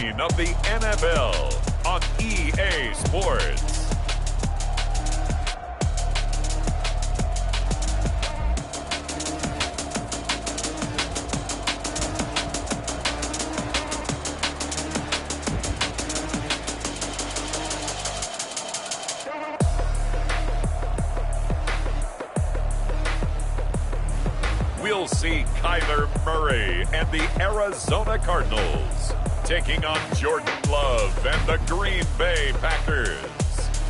scene of the NFL on EA Sports. We'll see Kyler Murray and the Arizona Cardinals taking on Jordan Love and the Green Bay Packers.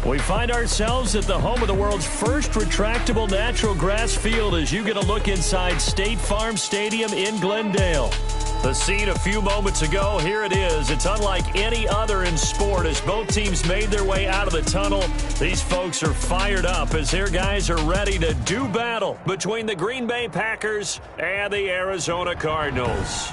We find ourselves at the home of the world's first retractable natural grass field as you get a look inside State Farm Stadium in Glendale. The scene a few moments ago, here it is. It's unlike any other in sport as both teams made their way out of the tunnel. These folks are fired up as their guys are ready to do battle between the Green Bay Packers and the Arizona Cardinals.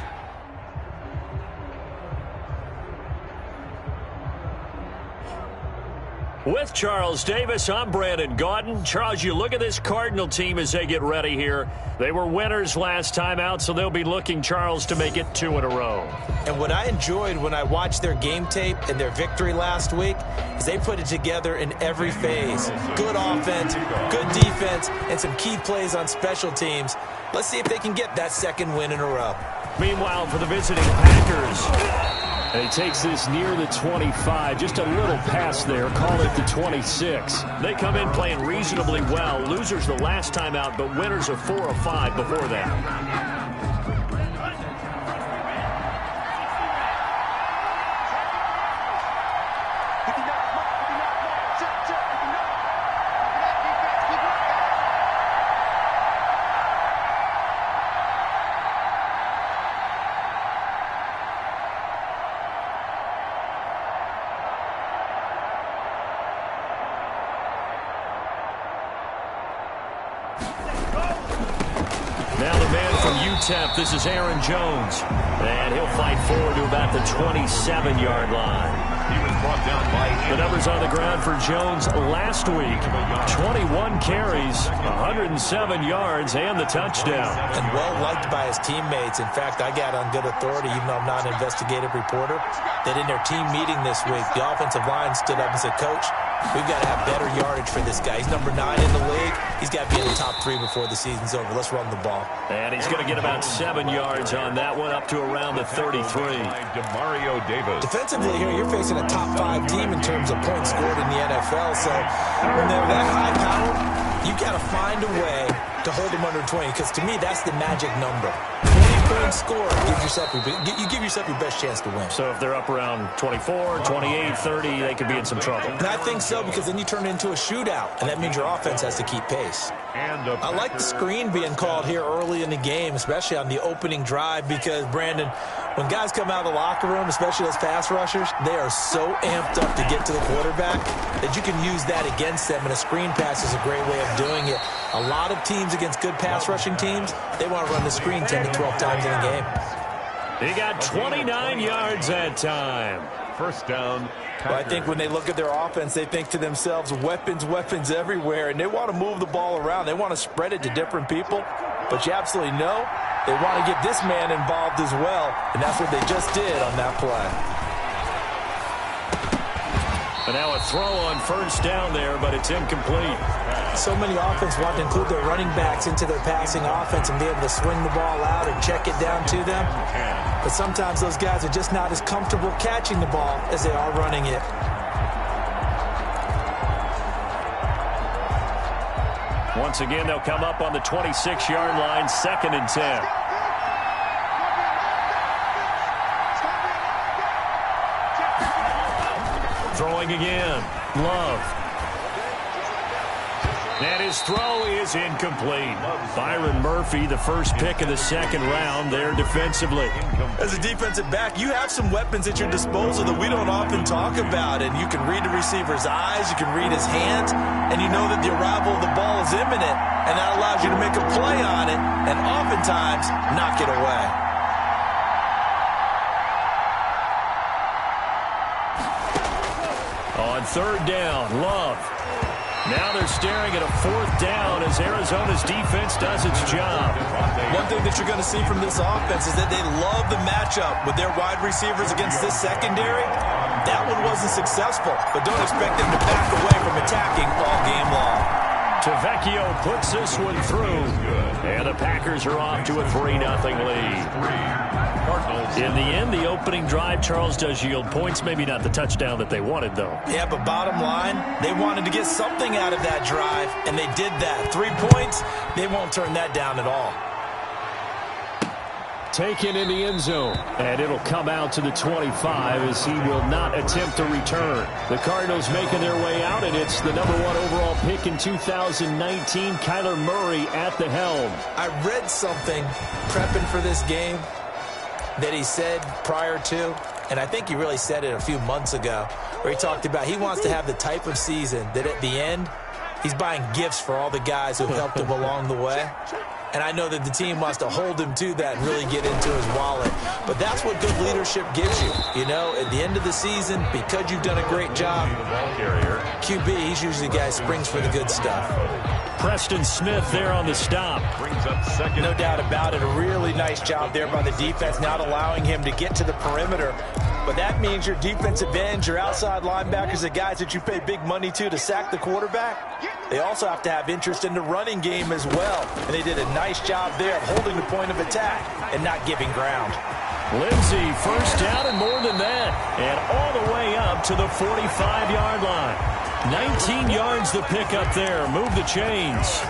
With Charles Davis, I'm Brandon Gaudin. Charles, you look at this Cardinal team as they get ready here. They were winners last time out, so they'll be looking, Charles, to make it 2 in a row. And what I enjoyed when I watched their game tape and their victory last week is they put it together in every phase. Good offense, good defense, and some key plays on special teams. Let's see if they can get that second win in a row. Meanwhile, for the visiting Packers, and he takes this near the 25, just a little pass there, call it the 26. They come in playing reasonably well. Losers the last time out, but winners of 4 of 5 before that. Now the man from UTEP, this is Aaron Jones. And he'll fight forward to about the 27-yard line. He was brought down by the numbers on the ground for Jones last week. 21 carries, 107 yards, and the touchdown. And well-liked by his teammates. In fact, I got on good authority, even though I'm not an investigative reporter, that in their team meeting this week, the offensive line stood up and said, Coach, we've got to have better yardage for this guy. He's number 9 in the league. He's got to be in the top 3 before the season's over. Let's run the ball. And he's going to get about 7 yards on that one, up to around the 33. Mario Davis. Defensively here, you're facing a top 5 team in terms of points scored in the NFL. So when they're that high powered, you've got to find a way to hold them under 20, because to me, that's the magic number. 20 points scored, you give yourself your best chance to win. So if they're up around 24, 28, 30, they could be in some trouble. And I think so, because then you turn it into a shootout, and that means your offense has to keep pace. I like the screen being called here early in the game, especially on the opening drive, because, Brandon, when guys come out of the locker room, especially those pass rushers, they are so amped up to get to the quarterback that you can use that against them, and a screen pass is a great way of doing it. A lot of teams against good pass rushing teams, they want to run the screen 10 to 12 times in a game. He got 29 yards that time. First down. Well, I think when they look at their offense, they think to themselves, weapons, weapons everywhere, and they want to move the ball around. They want to spread it to different people, but you absolutely know they want to get this man involved as well, and that's what they just did on that play. And now a throw on first down there, but it's incomplete. So many offense want to include their running backs into their passing offense and be able to swing the ball out and check it down to them. But sometimes those guys are just not as comfortable catching the ball as they are running it. Once again, they'll come up on the 26-yard line, 2nd and 10. Throwing again, Love. And his throw is incomplete. Byron Murphy, the first pick of the 2nd round there defensively. As a defensive back, you have some weapons at your disposal that we don't often talk about. And you can read the receiver's eyes, you can read his hands, and you know that the arrival of the ball is imminent. And that allows you to make a play on it and oftentimes knock it away. On 3rd down, Love. Now they're staring at a 4th down as Arizona's defense does its job. One thing that you're going to see from this offense is that they love the matchup with their wide receivers against this secondary. That one wasn't successful, but don't expect them to back away from attacking all game long. Tavecchio puts this one through, and the Packers are off to a 3-0 lead. In the end, the opening drive, Charles, does yield points. Maybe not the touchdown that they wanted, though. Yeah, but bottom line, they wanted to get something out of that drive, and they did that. 3 points, they won't turn that down at all. Taken in the end zone, and it'll come out to the 25 as he will not attempt to return. The Cardinals making their way out, and it's the #1 overall pick in 2019, Kyler Murray at the helm. I read something prepping for this game that he said prior to, and I think he really said it a few months ago, where he talked about he wants to have the type of season that at the end, he's buying gifts for all the guys who helped him along the way. And I know that the team wants to hold him to that and really get into his wallet. But that's what good leadership gives you. You know, at the end of the season, because you've done a great job, QB, he's usually the guy who springs for the good stuff. Preston Smith there on the stop. Brings up second. No doubt about it. A really nice job there by the defense, not allowing him to get to the perimeter. But that means your defensive ends, your outside linebackers, the guys that you pay big money to sack the quarterback, they also have to have interest in the running game as well. And they did a nice job there of holding the point of attack and not giving ground. Lindsey, first down and more than that. And all the way up to the 45-yard line. 19 yards the pick up there. Move the chains.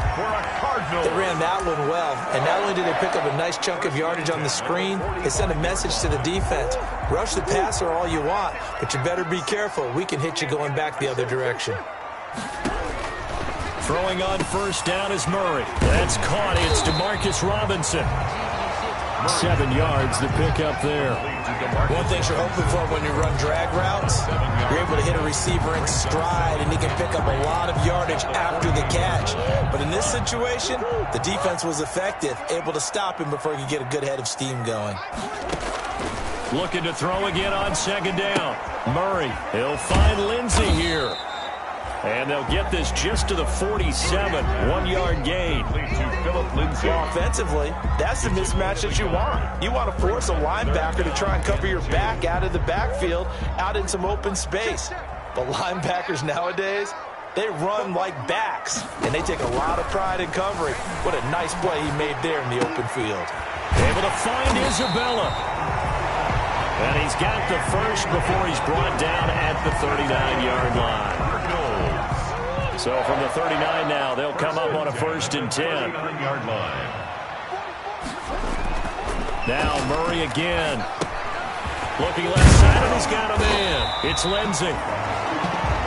They ran that one well. And not only did they pick up a nice chunk of yardage on the screen, they sent a message to the defense. Rush the passer all you want, but you better be careful. We can hit you going back the other direction. Throwing on first down is Murray. That's caught. It's DeMarcus Robinson. 7 yards the pick up there. One thing you're hoping for when you run drag routes, you're able to hit a receiver in stride, and he can pick up a lot of yardage after the catch. But in this situation, the defense was effective, able to stop him before he could get a good head of steam going. Looking to throw again on second down. Murray, he'll find Lindsey here. And they'll get this just to the 47, 1-yard gain. Well, offensively, that's the mismatch that you want. You want to force a linebacker to try and cover your back out of the backfield, out in some open space. But linebackers nowadays, they run like backs, and they take a lot of pride in covering. What a nice play he made there in the open field. Able to find Isabella. And he's got the first before he's brought down at the 39-yard line. So from the 39 now, they'll come up on a 1st and 10. Now Murray again. Looking left side, and he's got a man. It's Lindsey.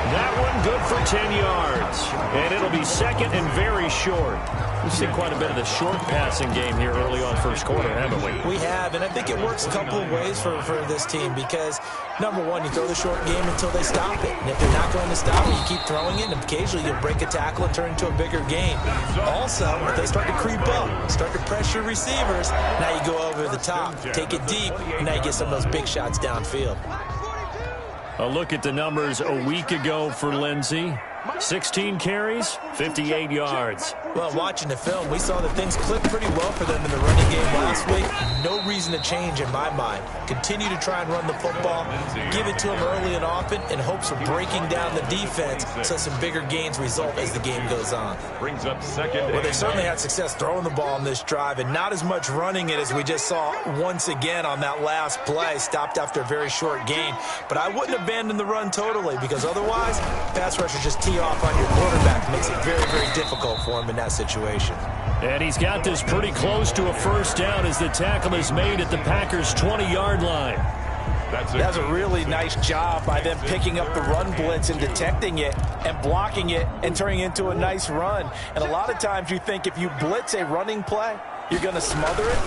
That one good for 10 yards. And it'll be second and very short. We've seen quite a bit of the short passing game here early on first quarter, haven't we? We have, and I think it works a couple of ways for this team because, number one, you throw the short game until they stop it. And if they're not going to stop it, you keep throwing it, and occasionally you'll break a tackle and turn into a bigger gain. Also, if they start to creep up, start to pressure receivers, now you go over the top, take it deep, and now you get some of those big shots downfield. A look at the numbers a week ago for Lindsey. 16 carries, 58 yards. Well, watching the film, we saw that things clicked pretty well for them in the running game last week. No reason to change in my mind. Continue to try and run the football, give it to them early and often in hopes of breaking down the defense so some bigger gains result as the game goes on. Brings up second. Well, they certainly had success throwing the ball on this drive and not as much running it as we just saw once again on that last play, stopped after a very short gain. But I wouldn't abandon the run totally because otherwise, pass rushers just tee off on your quarterback. Makes it very, very difficult for him in that situation. And he's got this pretty close to a first down as the tackle is made at the Packers' 20-yard line. That's a really nice job by them picking up the run blitz and detecting it and blocking it and turning it into a nice run. And a lot of times you think if you blitz a running play, you're going to smother it.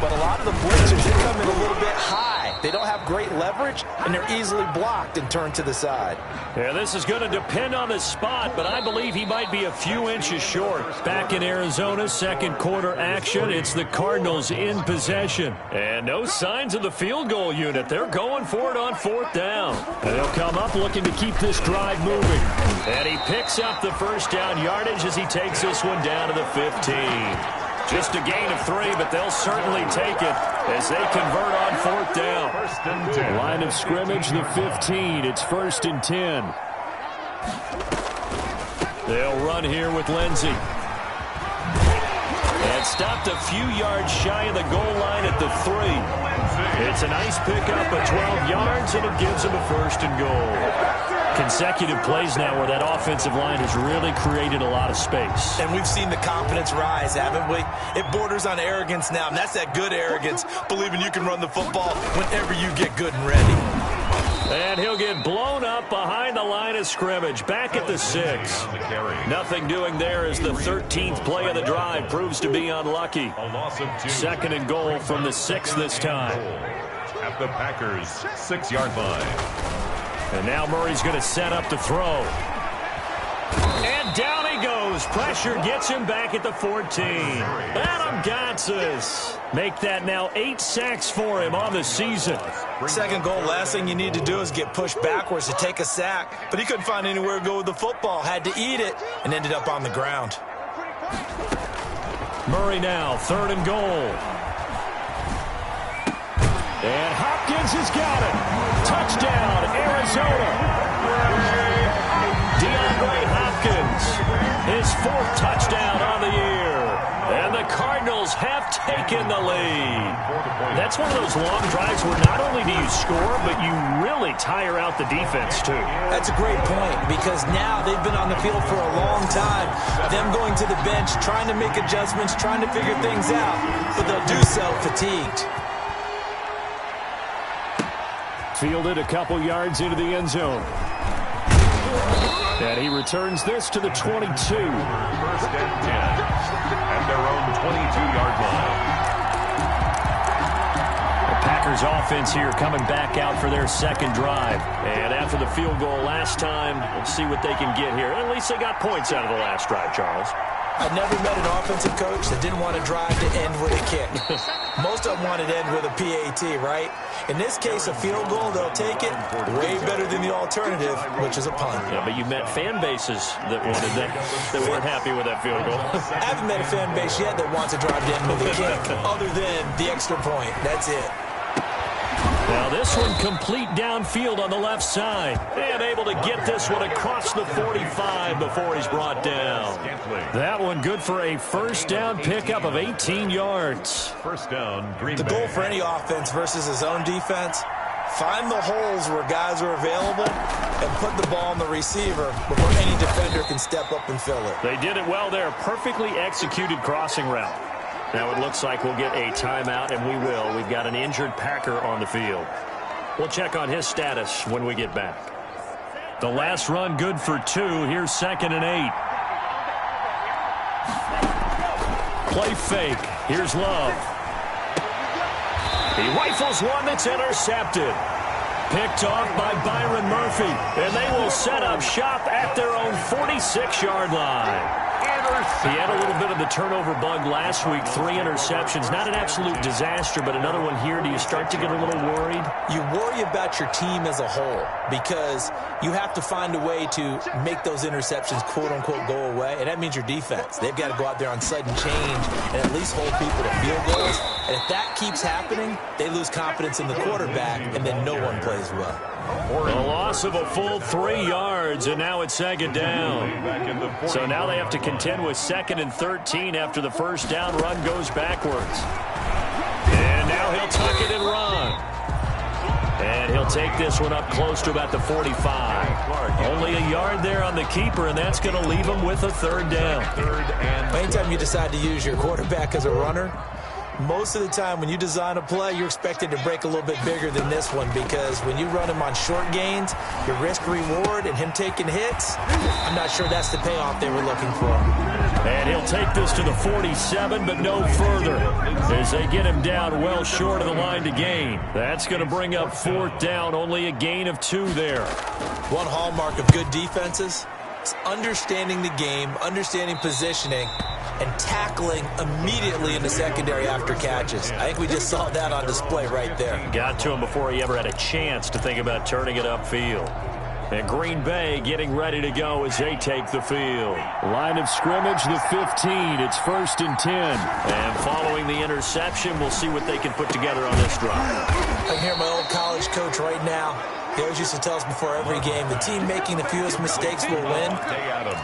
But a lot of the blitzers, they come in a little bit high. They don't have great leverage, and they're easily blocked and turned to the side. Yeah, this is going to depend on the spot, but I believe he might be a few inches short. Back in Arizona, second quarter action. It's the Cardinals in possession. And no signs of the field goal unit. They're going for it on fourth down. And they'll come up looking to keep this drive moving. And he picks up the first down yardage as he takes this one down to the 15. Just a gain of 3, but they'll certainly take it as they convert on fourth down. Line of scrimmage, the 15. It's 1st and 10. They'll run here with Lindsey. And stopped a few yards shy of the goal line at the 3. It's a nice pickup of 12 yards, and it gives them a 1st and goal. Consecutive plays now where that offensive line has really created a lot of space. And we've seen the confidence rise, haven't we? It borders on arrogance now, and that's that good arrogance, believing you can run the football whenever you get good and ready. And he'll get blown up behind the line of scrimmage, back at the 6. Nothing doing there as the 13th play of the drive proves to be unlucky. 2nd and goal from the 6 this time. At the Packers' 6-yard line. And now Murray's going to set up to throw. And down he goes. Pressure gets him back at the 14. Adam Gotsis. Make that now 8 sacks for him on the season. Second goal, last thing you need to do is get pushed backwards to take a sack. But he couldn't find anywhere to go with the football. Had to eat it and ended up on the ground. Murray now, 3rd and goal. And Hopkins has got it. Touchdown, Arizona. DeAndre Hopkins, his 4th touchdown on the year. And the Cardinals have taken the lead. That's one of those long drives where not only do you score, but you really tire out the defense, too. That's a great point, because now they've been on the field for a long time. Them going to the bench, trying to make adjustments, trying to figure things out. But they'll do so fatigued. Fielded a couple yards into the end zone. And he returns this to the 22. 1st and 10. At their own 22-yard line. The Packers offense here coming back out for their 2nd drive. And after the field goal last time, we'll see what they can get here. At least they got points out of the last drive, Charles. I've never met an offensive coach that didn't want to drive to end with a kick. Most of them wanted to end with a PAT, right? In this case, a field goal, they'll take it way better than the alternative, which is a punt. Yeah, but you met fan bases that wanted that weren't happy with that field goal. I haven't met a fan base yet that wants to drive to end with a kick, other than the extra point. That's it. Now this one complete downfield on the left side. And able to get this one across the 45 before he's brought down. That one good for a 1st down pickup of 18 yards. 1st down, Green Bay. The goal for any offense versus his own defense, find the holes where guys are available and put the ball on the receiver before any defender can step up and fill it. They did it well there. Perfectly executed crossing route. Now it looks like we'll get a timeout, and we will. We've got an injured Packer on the field. We'll check on his status when we get back. The last run good for 2. Here's 2nd and 8. Play fake. Here's Love. He rifles one that's intercepted. Picked off by Byron Murphy. And they will set up shop at their own 46-yard line. He had a little bit of the turnover bug last week. 3 interceptions. Not an absolute disaster, but another one here. Do you start to get a little worried? You worry about your team as a whole because you have to find a way to make those interceptions, quote-unquote, go away. And that means your defense. They've got to go out there on sudden change and at least hold people to field goals. And if that keeps happening, they lose confidence in the quarterback, and then no one plays well. A loss of a full 3 yards, and now it's 2nd down. So now they have to contend with 2nd and 13 after the 1st down run goes backwards. And now he'll tuck it and run. And he'll take this one up close to about the 45. Only a yard there on the keeper, and that's going to leave him with a 3rd down. Anytime you decide to use your quarterback as a runner, most of the time when you design a play, you're expected to break a little bit bigger than this one, because when you run him on short gains, your risk-reward and him taking hits, I'm not sure that's the payoff they were looking for. And he'll take this to the 47, but no further, as they get him down well short of the line to gain. That's going to bring up 4th down, only a gain of 2 there. One hallmark of good defenses is understanding the game, understanding positioning, and tackling immediately in the secondary after catches. I think we just saw that on display right there. Got to him before he ever had a chance to think about turning it upfield. And Green Bay getting ready to go as they take the field. Line of scrimmage, the 15. It's 1st and 10. And following the interception, we'll see what they can put together on this drive. I can hear my old college coach right now. He always used to tell us before every game, the team making the fewest mistakes will win.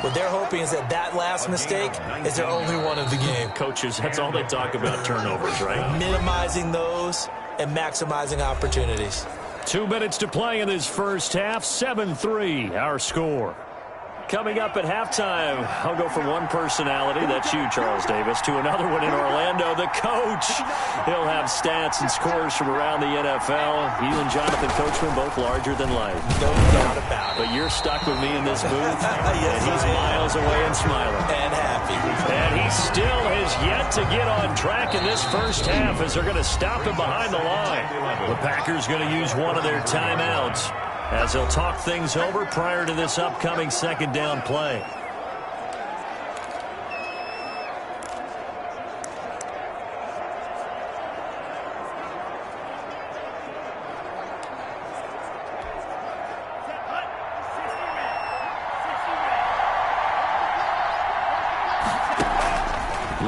What they're hoping is that that last mistake is their only one of the game. Coaches, that's all they talk about, turnovers, right? Minimizing those and maximizing opportunities. 2 minutes to play in this first half. 7-3, our score. Coming up at halftime, I'll go from one personality, that's you, Charles Davis, to another one in Orlando, the coach. He'll have stats and scores from around the NFL. He and Jonathan Coachman, both larger than life. No doubt about it. But you're stuck with me in this booth, yes, and he's miles away and smiling. And happy. And he still has yet to get on track in this first half, as they're going to stop him behind the line. The Packers going to use one of their timeouts, as they'll talk things over prior to this upcoming 2nd down play.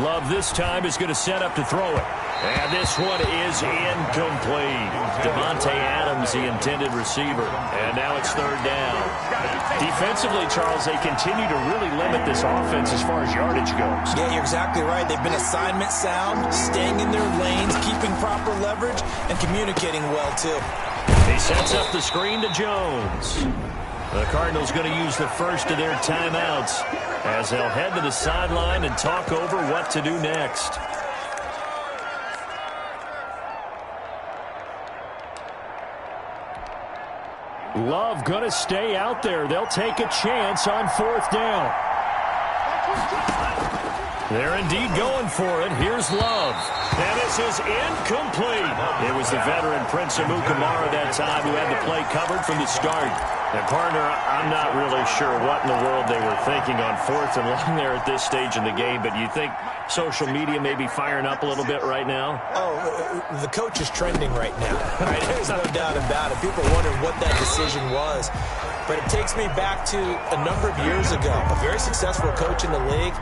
Love this time is going to set up to throw it. And this one is incomplete. Devontae Adams, the intended receiver. And now it's 3rd down. Defensively, Charles, they continue to really limit this offense as far as yardage goes. Yeah, you're exactly right. They've been assignment sound, staying in their lanes, keeping proper leverage, and communicating well, too. He sets up the screen to Jones. The Cardinals going to use the first of their timeouts, as they'll head to the sideline and talk over what to do next. Love going to stay out there. They'll take a chance on 4th down. They're indeed going for it. Here's Love. And this is incomplete. It was the veteran Prince Amukamara that time who had the play covered from the start. And, partner, I'm not really sure what in the world they were thinking on 4th and long there at this stage in the game, but you think social media may be firing up a little bit right now? Oh, the coach is trending right now. Right? There's no doubt about it. People are wondering what that decision was. But it takes me back to a number of years ago. A very successful coach in the league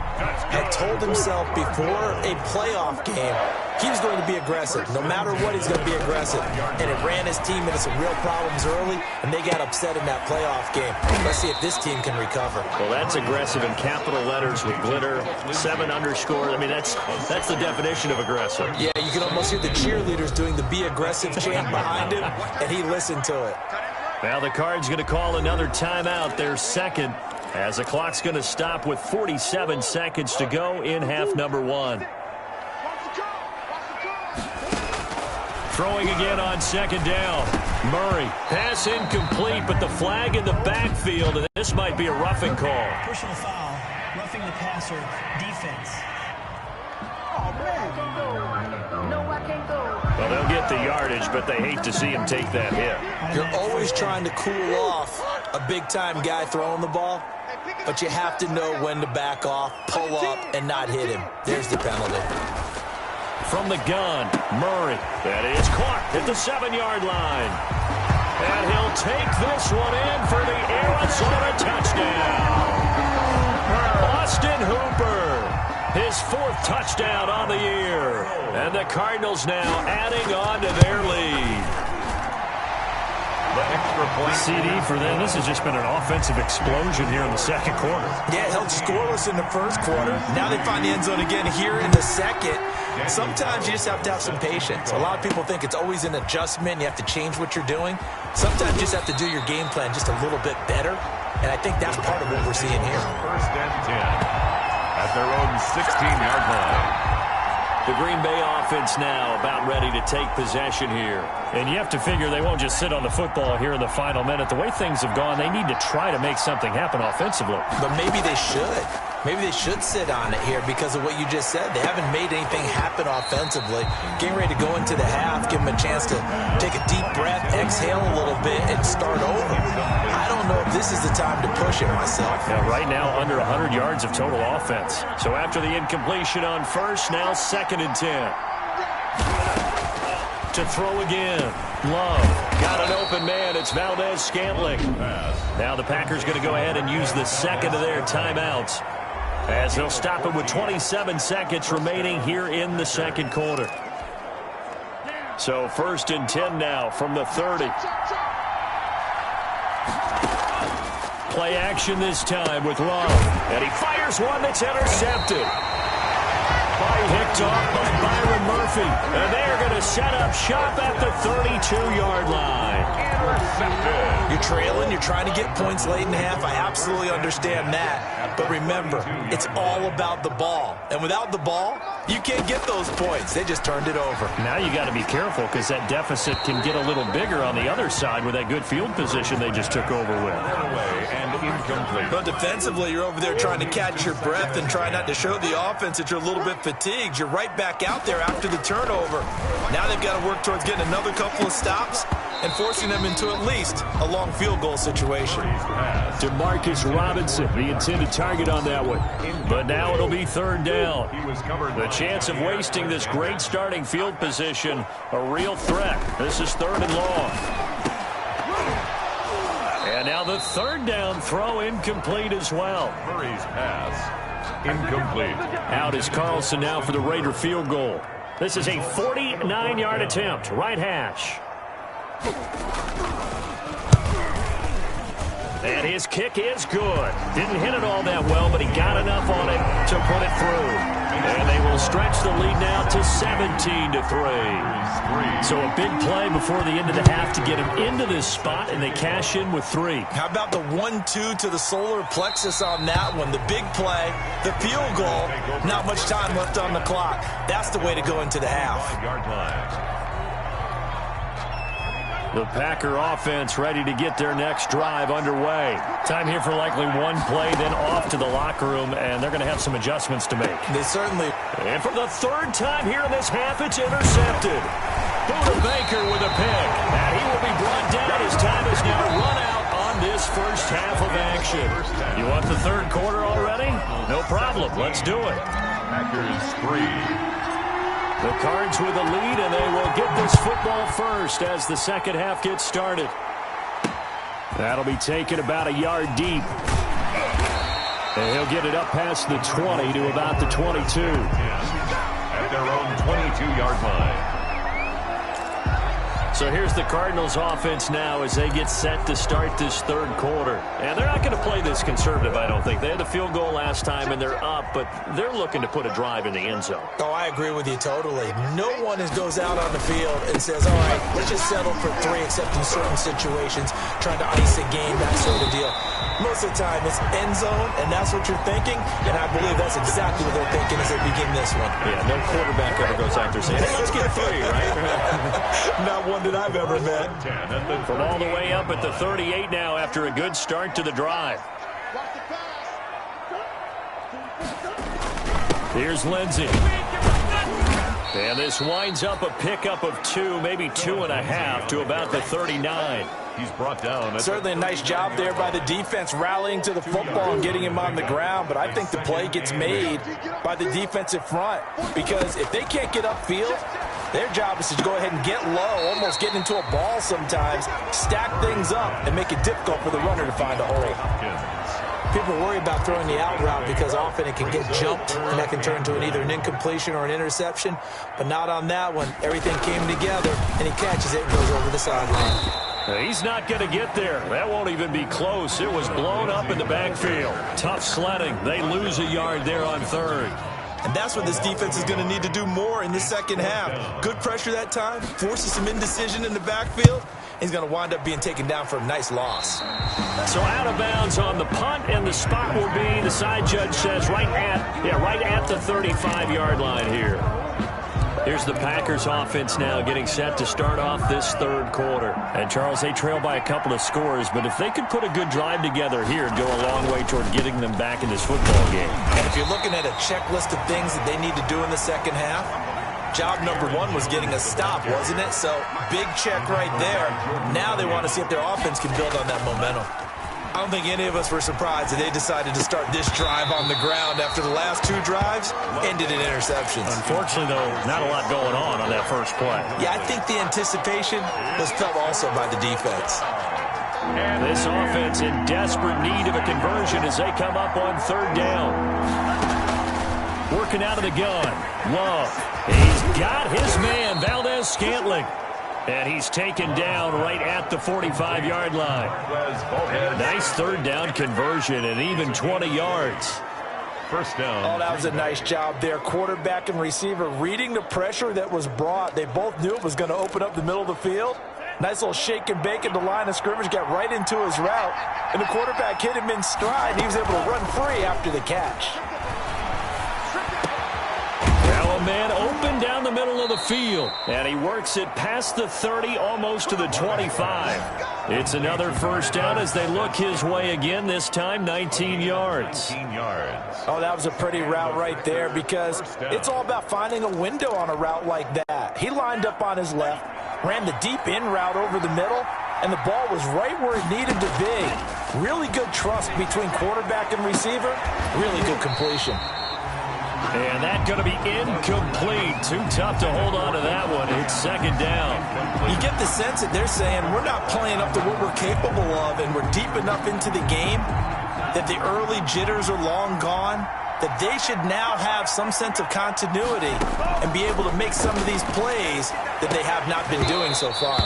had told himself before a playoff game he was going to be aggressive. No matter what, he's going to be aggressive. And it ran his team into some real problems early, and they got upset in that playoff game. Let's see if this team can recover. Well, that's aggressive in capital letters with glitter, 7 underscore. I mean, that's the definition of aggressive. Yeah, you can almost hear the cheerleaders doing the be aggressive chant behind him, and he listened to it. Now the Cards going to call another timeout, their 2nd, as the clock's going to stop with 47 seconds to go in half number 1. Throwing again on 2nd down. Murray, pass incomplete, but the flag in the backfield, and this might be a roughing call. Personal foul, roughing the passer, defense. Well, they'll get the yardage, but they hate to see him take that hit. You're always trying to cool off a big-time guy throwing the ball, but you have to know when to back off, pull up, and not hit him. There's the penalty. From the gun, Murray. That is caught at the 7-yard line. And he'll take this one in for the Arizona touchdown. Austin Hooper, his 4th touchdown on the year. And the Cardinals now adding on to their lead. The extra point. CD for them. This has just been an offensive explosion here in the 2nd quarter. Yeah, held scoreless in the 1st quarter. Now they find the end zone again here in the 2nd. Sometimes you just have to have some patience. A lot of people think it's always an adjustment. You have to change what you're doing. Sometimes you just have to do your game plan just a little bit better. And I think that's part of what we're seeing here. 1st and 10 at their own 16-yard line. The Green Bay offense now about ready to take possession here. And you have to figure they won't just sit on the football here in the final minute. The way things have gone, they need to try to make something happen offensively. But maybe they should. Maybe they should sit on it here because of what you just said. They haven't made anything happen offensively. Getting ready to go into the half, give them a chance to take a deep breath, exhale a little bit, and start over. I don't know if this is the time to push it myself. Now, right now, under 100 yards of total offense. So after the incompletion on first, now 2nd and 10. To throw again. Love. Got an open man. It's Valdez-Scantling. Now the Packers going to go ahead and use the second of their timeouts, as they'll stop it with 27 seconds remaining here in the second quarter. So 1st and 10 now from the 30. Play action this time with Love. And he fires one that's intercepted. Picked off by Byron Murphy. And they're going to set up shop at the 32-yard line. Intercepted. You're trailing. You're trying to get points late in the half. I absolutely understand that. But remember, it's all about the ball. And without the ball, you can't get those points. They just turned it over. Now you got to be careful because that deficit can get a little bigger on the other side with that good field position they just took over with. And incomplete. But defensively, you're over there trying to catch your breath and try not to show the offense that you're a little bit fatigued. You're right back out there after the turnover. Now they've got to work towards getting another couple of stops and forcing them into at least a long field goal situation. DeMarcus Robinson, the intended target on that one. But now it'll be 3rd down. The chance of wasting this great starting field position, a real threat. This is 3rd and long. And now the 3rd down throw incomplete as well. Murray's pass incomplete. Out is Carlson now for the Raider field goal. This is a 49-yard attempt, right hash. And his kick is good. Didn't hit it all that well, but he got enough on it to put it through. And they will stretch the lead now to 17-3. So a big play before the end of the half to get him into this spot, and they cash in with 3. How about the 1-2 to the solar plexus on that one? The big play, the field goal, not much time left on the clock. That's the way to go into the half. The Packer offense ready to get their next drive underway. Time here for likely one play, then off to the locker room, and they're going to have some adjustments to make. They certainly. And for the 3rd time here in this half, it's intercepted. Buda Baker with a pick. And he will be brought down. His time is now run out on this first half of action. You want the 3rd quarter already? No problem. Let's do it. Packers 3. The Cards with a lead, and they will get this football first as the second half gets started. That'll be taken about a yard deep. And he'll get it up past the 20 to about the 22. At their own 22-yard line. So here's the Cardinals offense now as they get set to start this 3rd quarter. And they're not going to play this conservative, I don't think. They had the field goal last time, and they're up, but they're looking to put a drive in the end zone. Oh, I agree with you totally. No one goes out on the field and says, all right, let's just settle for 3, except in certain situations, trying to ice a game, that sort of deal. Most of the time, it's end zone, and that's what you're thinking, and I believe that's exactly what they're thinking as they begin this one. Yeah, no quarterback ever goes out there saying, hey, let's get 3, right? Not one that I've ever met. From all the way up at the 38 now after a good start to the drive. Here's Lindsey. And this winds up a pickup of 2, maybe 2.5 to about the 39. He's brought down. Certainly a nice job there by the defense rallying to the football and getting him on the ground, but I think the play gets made by the defensive front because if they can't get upfield, their job is to go ahead and get low, almost get into a ball sometimes, stack things up, and make it difficult for the runner to find a hole. People worry about throwing the out route because often it can get jumped, and that can turn into either an incompletion or an interception, but not on that one. Everything came together, and he catches it and goes over the sideline. He's not going to get there. That won't even be close. It was blown up in the backfield. Tough sledding. They lose a yard there on 3rd. And that's what this defense is going to need to do more in the second half. Good pressure that time, forces some indecision in the backfield. He's going to wind up being taken down for a nice loss. So out of bounds on the punt, and the spot will be, the side judge says, right at the 35-yard line here. Here's the Packers offense now getting set to start off this third quarter. And, Charles, they trail by a couple of scores, but if they could put a good drive together here, it'd go a long way toward getting them back in this football game. And if you're looking at a checklist of things that they need to do in the second half, job number one was getting a stop, wasn't it? So, big check right there. Now they want to see if their offense can build on that momentum. I don't think any of us were surprised that they decided to start this drive on the ground after the last two drives ended in interceptions. Unfortunately, though, not a lot going on that first play. Yeah, I think the anticipation was felt also by the defense. This offense in desperate need of a conversion as they come up on third down. Working out of the gun. Love. He's got his man, Valdez-Scantling. And he's taken down right at the 45-yard line. Nice third down conversion and even 20 yards. First down. Oh, that was a nice job there. Quarterback and receiver reading the pressure that was brought. They both knew it was going to open up the middle of the field. Nice little shake and bake at the line of scrimmage, got right into his route. And the quarterback hit him in stride. He was able to run free after the catch. Now a man open down the middle of the field. And he works it past the 30, almost to the 25. It's another first down as they look his way again, this time 19 yards. Oh, that was a pretty route right there because it's all about finding a window on a route like that. He lined up on his left, ran the deep in route over the middle, and the ball was right where it needed to be. Really good trust between quarterback and receiver. Really good completion. And that's going to be incomplete. Too tough to hold on to that one. It's second down. You get the sense that they're saying we're not playing up to what we're capable of, and we're deep enough into the game that the early jitters are long gone, that they should now have some sense of continuity and be able to make some of these plays that they have not been doing so far.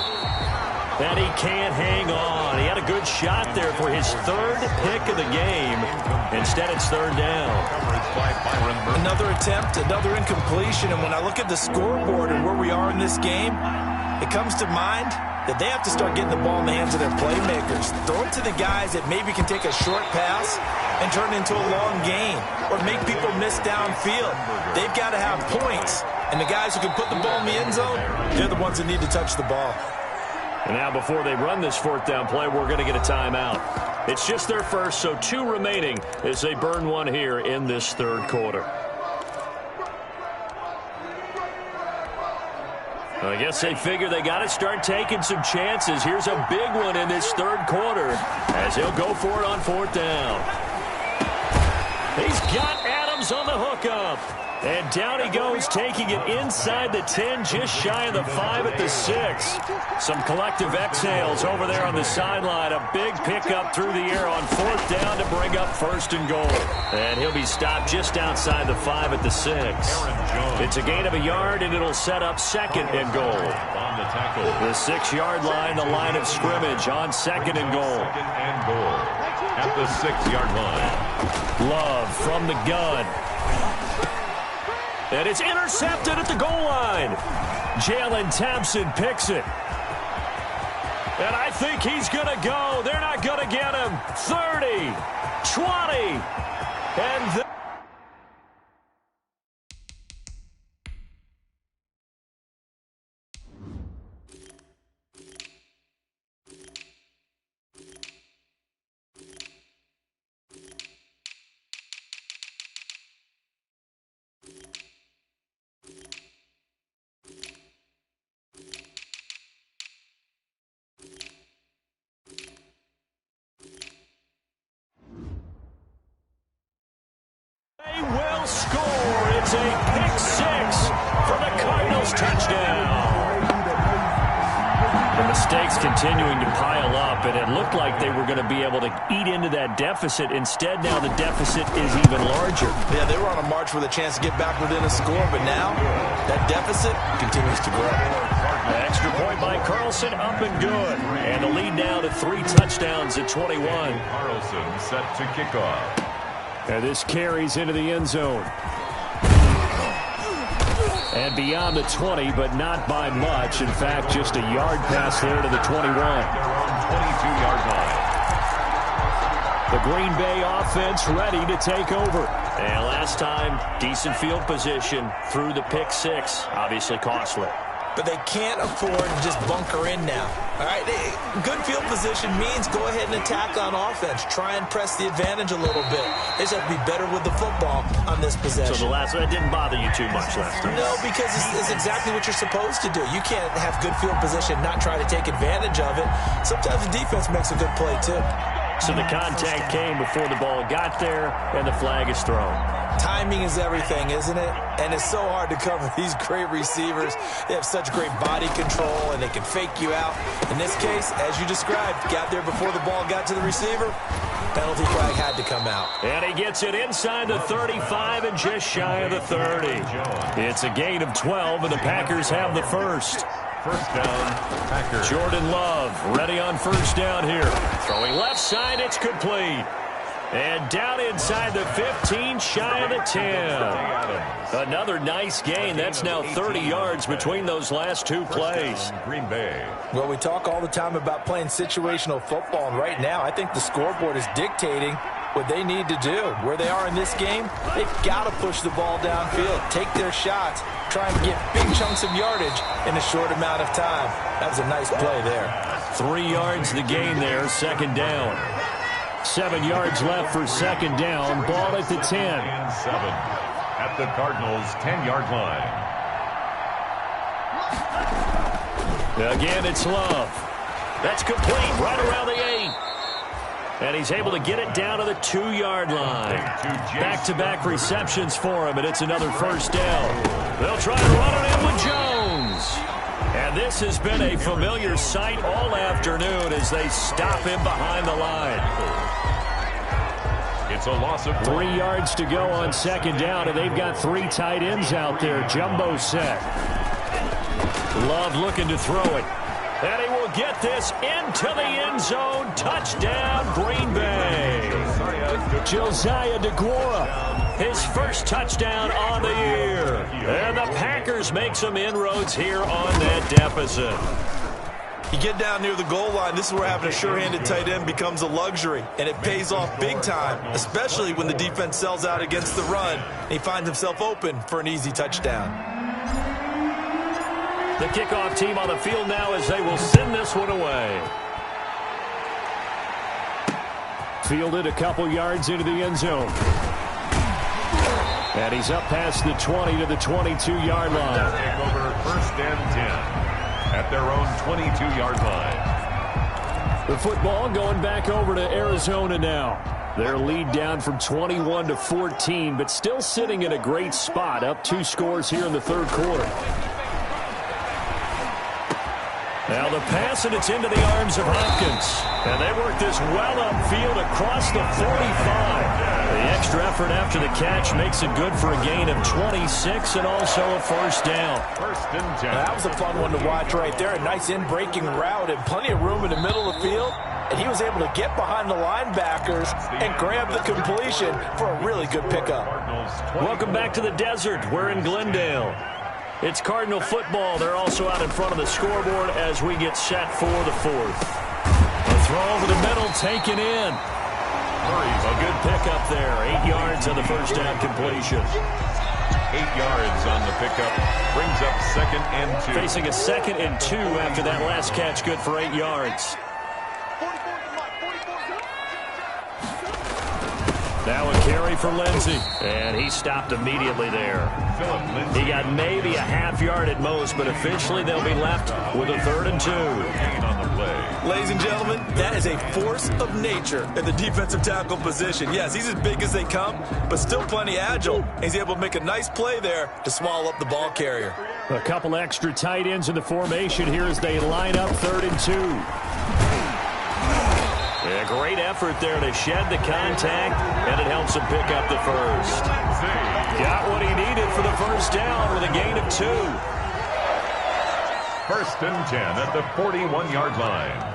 And he can't hang on. He had a good shot there for his third pick of the game. Instead, it's third down. Another attempt, another incompletion. And when I look at the scoreboard and where we are in this game, it comes to mind that they have to start getting the ball in the hands of their playmakers. Throw it to the guys that maybe can take a short pass and turn it into a long gain or make people miss downfield. They've got to have points. And the guys who can put the ball in the end zone, they're the ones that need to touch the ball. And now before they run this fourth down play, we're going to get a timeout. It's just their first, so 2 remaining as they burn one here in this third quarter. I guess they figure they got to start taking some chances. Here's a big one in this third quarter as he'll go for it on fourth down. He's got Adams on the hookup. And down he goes, taking it inside the 10, just shy of the 5 at the 6. Some collective exhales over there on the sideline. A big pickup through the air on fourth down to bring up first and goal. And he'll be stopped just outside the 5 at the 6. It's a gain of a yard, and it'll set up second and goal. The 6-yard line, the line of scrimmage on second and goal. At the 6-yard line. Love from the gun. And it's intercepted at the goal line. Jalen Thompson picks it. And I think he's going to go. They're not going to get him. 30, 20, and they will score. It's a pick 6 for the Cardinals touchdown. The mistakes continuing to pile up, and it looked like they were going to be able to eat into that deficit. Instead, now the deficit is even larger. Yeah, they were on a march with a chance to get back within a score, but now that deficit continues to grow. The extra point by Carlson, up and good. And the lead now to 3 touchdowns at 21. Carlson set to kick off. And this carries into the end zone. And beyond the 20, but not by much. In fact, just a yard pass there to the 21. Their own 22-yard line. The Green Bay offense ready to take over. And last time, decent field position through the pick six. Obviously costly. But they can't afford to just bunker in now. All right, good field position means go ahead and attack on offense. Try and press the advantage a little bit. They just have to be better with the football on this possession. So the last one didn't bother you too much last time? No, because it's exactly what you're supposed to do. You can't have good field position, not try to take advantage of it. Sometimes the defense makes a good play, too. So the contact came before the ball got there, and the flag is thrown. Timing is everything, isn't it? And it's so hard to cover these great receivers. They have such great body control, and they can fake you out. In this case, as you described, got there before the ball got to the receiver. Penalty flag had to come out. And he gets it inside the 35 and just shy of the 30. It's a gain of 12, and the Packers have the first. First down, Packers. Jordan Love ready on first down here. Throwing left side, it's complete. And down inside the 15, shy of the 10. Another nice gain. That's now 30 yards between those last two plays. Green Bay. Well, we talk all the time about playing situational football, and right now I think the scoreboard is dictating what they need to do. Where they are in this game, they've got to push the ball downfield, take their shots, try and get big chunks of yardage in a short amount of time. That was a nice play there. 3 yards the gain there, second down. 7 yards left for second down. Ball at the 10. And 7 at the Cardinals' 10-yard line. Again, it's Love. That's complete right around the 8. And he's able to get it down to the 2-yard line. Back-to-back receptions for him, and it's another first down. They'll try to run it in with Jones. And this has been a familiar sight all afternoon as they stop him behind the line. It's a loss of 3 yards to go on second down, and they've got 3 tight ends out there. Jumbo set. Love looking to throw it. And he will get this into the end zone. Touchdown, Green Bay. Josiah DeGuara, his first touchdown on the year. And the Packers make some inroads here on that deficit. You get down near the goal line, this is where having a sure-handed tight end becomes a luxury, and it pays off big time, especially when the defense sells out against the run, and he finds himself open for an easy touchdown. The kickoff team on the field now as they will send this one away. Fielded a couple yards into the end zone. And he's up past the 20 to the 22-yard line. Take over first and 10 at their own 22-yard line. The football going back over to Arizona now. Their lead down from 21 to 14, but still sitting in a great spot, up 2 scores here in the third quarter. Now the pass, and it's into the arms of Hopkins. And they work this well upfield across the 45. The extra effort after the catch makes it good for a gain of 26 and also a first down. First and 10. That was a fun one to watch right there. A nice in-breaking route and plenty of room in the middle of the field. And he was able to get behind the linebackers and grab the completion for a really good pickup. Welcome back to the desert. We're in Glendale. It's Cardinal football. They're also out in front of the scoreboard as we get set for the fourth. A throw over the middle, taken in. A good pickup there. 8 yards on the first down completion. 8 yards on the pickup. Brings up second and 2. Facing a second and 2 after that last catch, good for 8 yards. Now a carry for Lindsey. And he stopped immediately there. He got maybe a half yard at most, but officially they'll be left with a 3rd and 2. On the play. Ladies and gentlemen, that is a force of nature in the defensive tackle position. Yes, he's as big as they come, but still plenty agile. He's able to make a nice play there to swallow up the ball carrier. A couple extra tight ends in the formation here as they line up 3rd and 2. A great effort there to shed the contact, and it helps him pick up the first. Got what he needed for the first down with a gain of 2. First and 10 at the 41-yard line.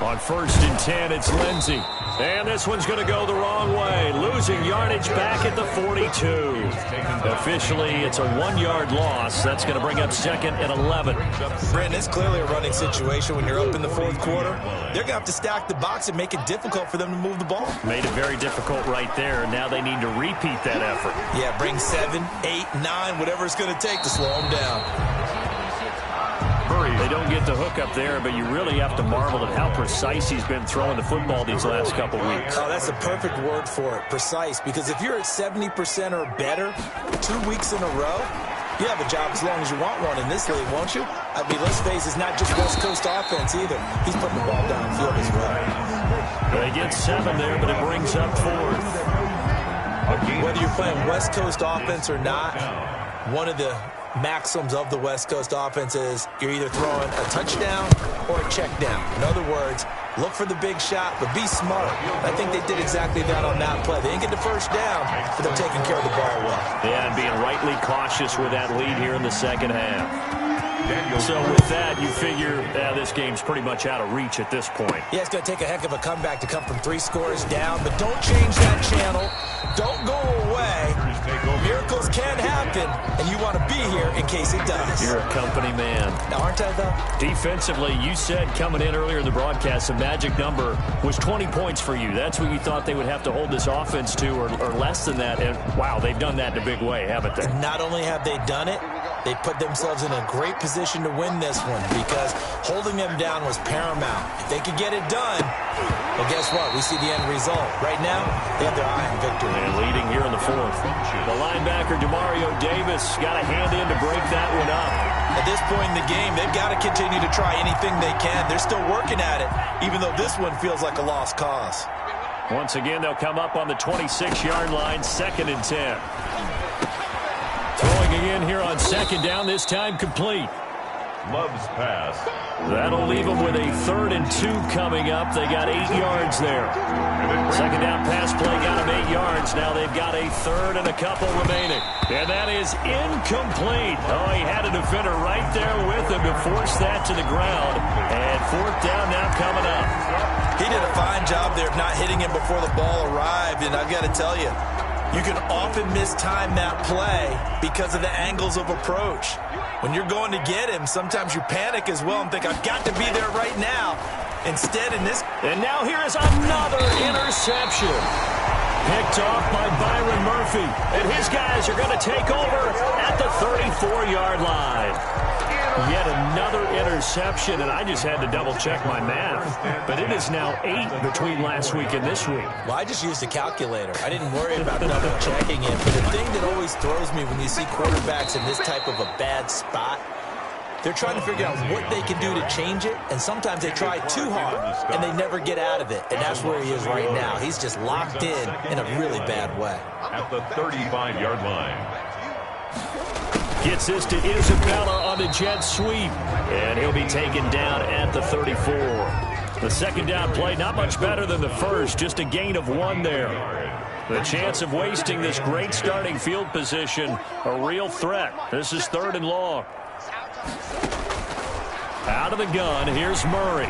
On 1st and 10, it's Lindsey. And this one's going to go the wrong way. Losing yardage back at the 42. Officially, it's a 1-yard loss. That's going to bring up 2nd and 11. Brandon, it's clearly a running situation when you're up in the 4th quarter. They're going to have to stack the box and make it difficult for them to move the ball. Made it very difficult right there. Now they need to repeat that effort. Yeah, bring 7, 8, 9, whatever it's going to take to slow them down. They don't get the hook up there, but you really have to marvel at how precise he's been throwing the football these last couple weeks. Oh, that's a perfect word for it, precise, because if you're at 70% or better 2 weeks in a row, you have a job as long as you want one in this league, won't you? I mean, let's face it, it's not just West Coast offense either. He's putting the ball downfield as well. They get 7 there, but it brings up 4th. Whether you're playing West Coast offense or not, one of the maxims of the West Coast offense is you're either throwing a touchdown or a check down. In other words, look for the big shot, but be smart. I think they did exactly that on that play. They didn't get the first down, but they're taking care of the ball well. Yeah, and being rightly cautious with that lead here in the second half. So with that, you figure this game's pretty much out of reach at this point. Yeah, it's going to take a heck of a comeback to come from 3 scores down, but don't change that channel. Don't go away. Miracles can happen, and you want to be here in case it does. You're a company man. Now, aren't I, though? Defensively, you said coming in earlier in the broadcast, the magic number was 20 points for you. That's what you thought they would have to hold this offense to, or less than that. And, wow, they've done that in a big way, haven't they? Not only have they done it, they put themselves in a great position to win this one because holding them down was paramount. If they could get it done, well, guess what? We see the end result. Right now, they have their eye on victory. And leading here in the 4th. The linebacker, Demario Davis, got a hand in to break that one up. At this point in the game, they've got to continue to try anything they can. They're still working at it, even though this one feels like a lost cause. Once again, they'll come up on the 26-yard line, 2nd and 10. Throwing again here on 2nd down, this time complete. Love's pass. That'll leave them with a 3rd and 2 coming up. They got 8 yards there. 2nd down pass play got them 8 yards. Now they've got a 3rd and a couple remaining. And that is incomplete. Oh, he had a defender right there with him to force that to the ground. And 4th down now coming up. He did a fine job there of not hitting him before the ball arrived. And I've got to tell you, you can often mistime that play because of the angles of approach. When you're going to get him, sometimes you panic as well and think, I've got to be there right now. Instead, in this... And now here is another interception. Picked off by Byron Murphy. And his guys are going to take over at the 34-yard line. Yet another interception, and I just had to double-check my math. But it is now 8 between last week and this week. Well, I just used a calculator. I didn't worry about double-checking it. But the thing that always throws me when you see quarterbacks in this type of a bad spot, they're trying to figure out what they can do to change it, and sometimes they try too hard, and they never get out of it. And that's where he is right now. He's just locked in a really bad way. At the 35-yard line. Gets this to Isabella on the jet sweep. And he'll be taken down at the 34. The 2nd down play, not much better than the first. Just a gain of 1 there. The chance of wasting this great starting field position, a real threat. This is 3rd and long. Out of the gun, here's Murray.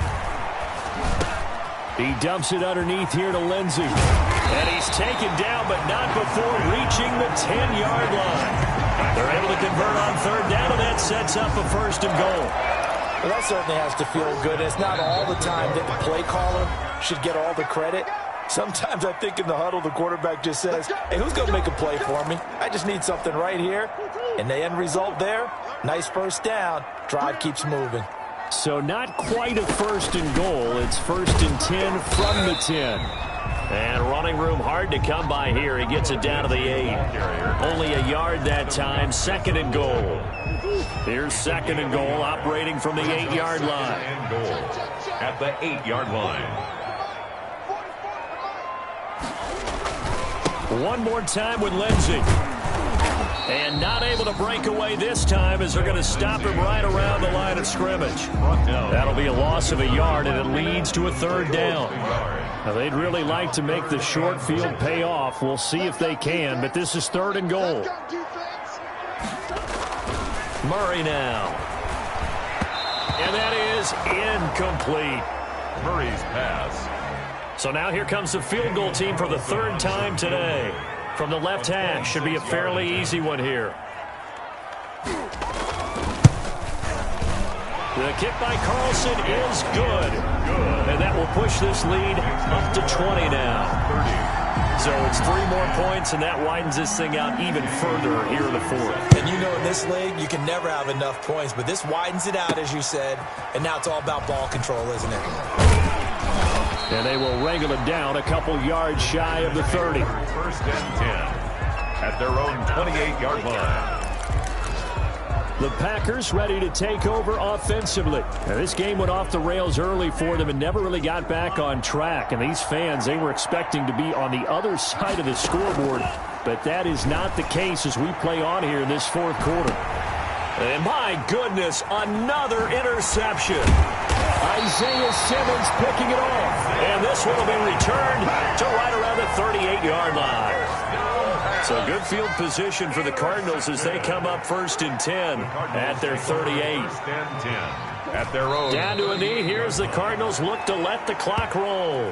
He dumps it underneath here to Lindsey. And he's taken down, but not before reaching the 10-yard line. They're able to convert on 3rd down, and that sets up a 1st and goal. Well, that certainly has to feel good. It's not all the time that the play caller should get all the credit. Sometimes I think in the huddle, the quarterback just says, hey, who's going to make a play for me? I just need something right here. And the end result there, nice 1st down. Drive keeps moving. So not quite a 1st and goal. It's 1st and 10 from the 10. And running room hard to come by here. He gets it down to the 8. Only a yard that time. 2nd and goal. Here's 2nd and goal, operating from the 8-yard line. And goal at the 8-yard line. One more time with Lindsey. And not able to break away this time as they're going to stop him right around the line of scrimmage. That'll be a loss of a yard, and it leads to a 3rd down. Now, they'd really like to make the short field pay off. We'll see if they can, but this is 3rd and goal. Murray now. And that is incomplete. Murray's pass. So now here comes the field goal team for the third time today. From the left hash, should be a fairly easy one here. The kick by Carlson is good. And that will push this lead up to 20 now. 30. So it's 3 more points, and that widens this thing out even further here in the fourth. And you know in this league, you can never have enough points, but this widens it out, as you said, and now it's all about ball control, isn't it? And they will wrangle it down a couple yards shy of the 30. First and 10 at their own 28-yard line. The Packers ready to take over offensively. Now, this game went off the rails early for them and never really got back on track. And these fans, they were expecting to be on the other side of the scoreboard. But that is not the case as we play on here in this fourth quarter. And my goodness, another interception. Isaiah Simmons picking it off. And this one will be returned to right around the 38-yard line. So good field position for the Cardinals as they come up first and 10 at their 38. At their own. Down to a knee. Here's the Cardinals look to let the clock roll.